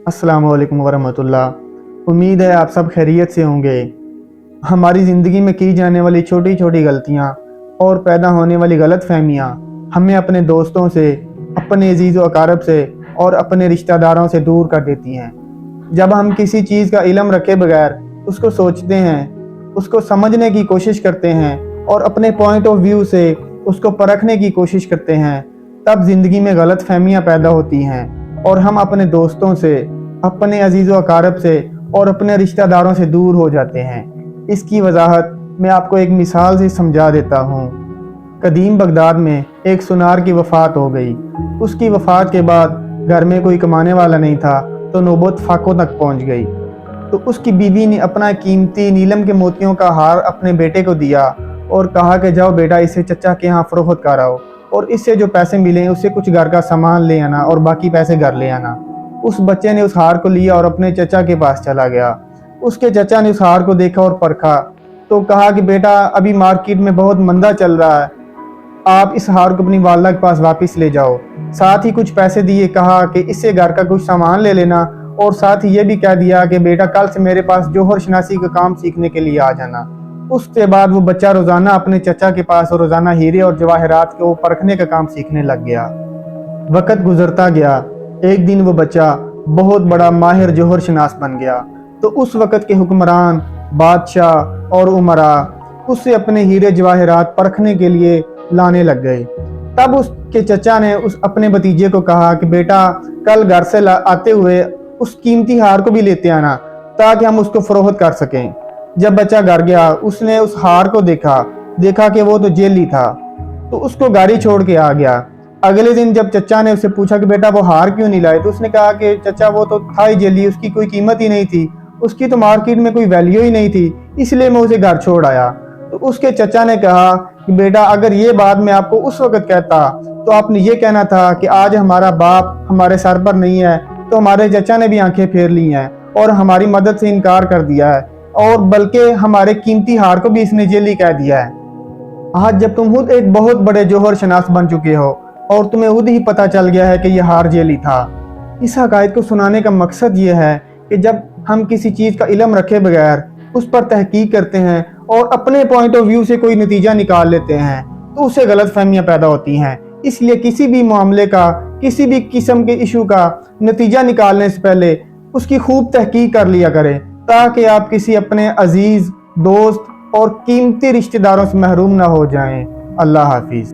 अस्सलाम वालेकुम वरहमतुल्लाह। उम्मीद है आप सब खैरियत से होंगे। हमारी ज़िंदगी में की जाने वाली छोटी छोटी गलतियाँ और पैदा होने वाली गलत फहमियाँ हमें अपने दोस्तों से, अपने अजीज़ व अकारब से और अपने रिश्तेदारों से दूर कर देती हैं। जब हम किसी चीज़ का इल्म रखे बगैर उसको सोचते हैं, उसको समझने की कोशिश करते हैं और अपने पॉइंट ऑफ व्यू से उसको परखने की कोशिश करते हैं, तब ज़िंदगी में गलत फहमियाँ पैदा होती हैं और हम अपने दोस्तों से, अपने अजीज़ व अकारब से और अपने रिश्तेदारों से दूर हो जाते हैं। इसकी वजाहत मैं आपको एक मिसाल से समझा देता हूँ। कदीम बगदाद में एक सुनार की वफ़ात हो गई। उसकी वफ़ात के बाद घर में कोई कमाने वाला नहीं था तो नौबत फाकों तक पहुँच गई। तो उसकी बीवी ने अपना कीमती नीलम के मोतियों का हार अपने बेटे को दिया और कहा कि जाओ बेटा, इसे चचा के यहाँ फ़रोख्त कर आओ और इससे जो पैसे मिले उससे कुछ घर का सामान ले आना और बाकी पैसे घर ले आना। उस बच्चे ने उस हार को लिया और अपने चचा के पास चला गया। उसके चचा ने उस हार को देखा और परखा तो कहा कि बेटा, अभी मार्केट में बहुत मंदा चल रहा है, आप इस हार को अपनी वालिदा के पास वापस ले जाओ। साथ ही कुछ पैसे दिए, कहा कि इससे घर का कुछ सामान ले लेना और साथ ही ये भी कह दिया कि बेटा, कल से मेरे पास जौहर शनासी का काम सीखने के लिए आ जाना। उसके बाद वो बच्चा रोज़ाना अपने चचा के पास और रोज़ाना हीरे और जवाहरात को परखने का काम सीखने लग गया। वक़्त गुजरता गया। एक दिन वो बच्चा बहुत बड़ा माहिर जौहर शनास बन गया। तो उस वक़्त के हुक्मरान, बादशाह और उमरा उससे अपने हीरे जवाहरात परखने के लिए लाने लग गए। तब उसके चचा ने उस अपने भतीजे को कहा कि बेटा, कल घर से आते हुए उस कीमती हार को भी लेते आना ताकि हम उसको फरोख्त कर सकें। जब बच्चा घर गया, उसने उस हार को देखा कि वो तो जेली था, तो उसको गाड़ी छोड़ के आ गया। अगले दिन जब चचा ने उससे पूछा कि बेटा, वो हार क्यों नहीं लाए, तो उसने कहा कि चचा, वो तो था ही जेली, उसकी कोई कीमत ही नहीं थी, उसकी तो मार्केट में कोई वैल्यू ही नहीं थी, इसलिए मैं उसे घर छोड़ आया। तो उसके चचा ने कहा कि बेटा, अगर ये बात मैं आपको उस वक्त कहता तो आपने ये कहना था कि आज हमारा बाप हमारे सर पर नहीं है, तो हमारे चचा ने भी आंखें फेर ली हैं और हमारी मदद से इनकार कर दिया है और बल्कि हमारे कीमती हार को भी इसने जेली कह दिया है। आज जब तुम खुद एक बहुत बड़े जौहर शनास बन चुके हो और तुम्हें खुद ही पता चल गया है कि यह हार जेली था। इस हकायत को सुनाने का मकसद ये है कि जब हम किसी चीज़ का इल्म रखे बगैर उस पर तहकीक करते हैं और अपने पॉइंट ऑफ व्यू से कोई नतीजा निकाल लेते हैं तो उससे गलत फहमियाँ पैदा होती हैं। इसलिए किसी भी मामले का, किसी भी किस्म के इशू का नतीजा निकालने से पहले उसकी खूब तहकीक कर लिया करें ताकि आप किसी अपने अजीज़, दोस्त और कीमती रिश्तेदारों से महरूम ना हो जाएं। अल्लाह हाफिज़।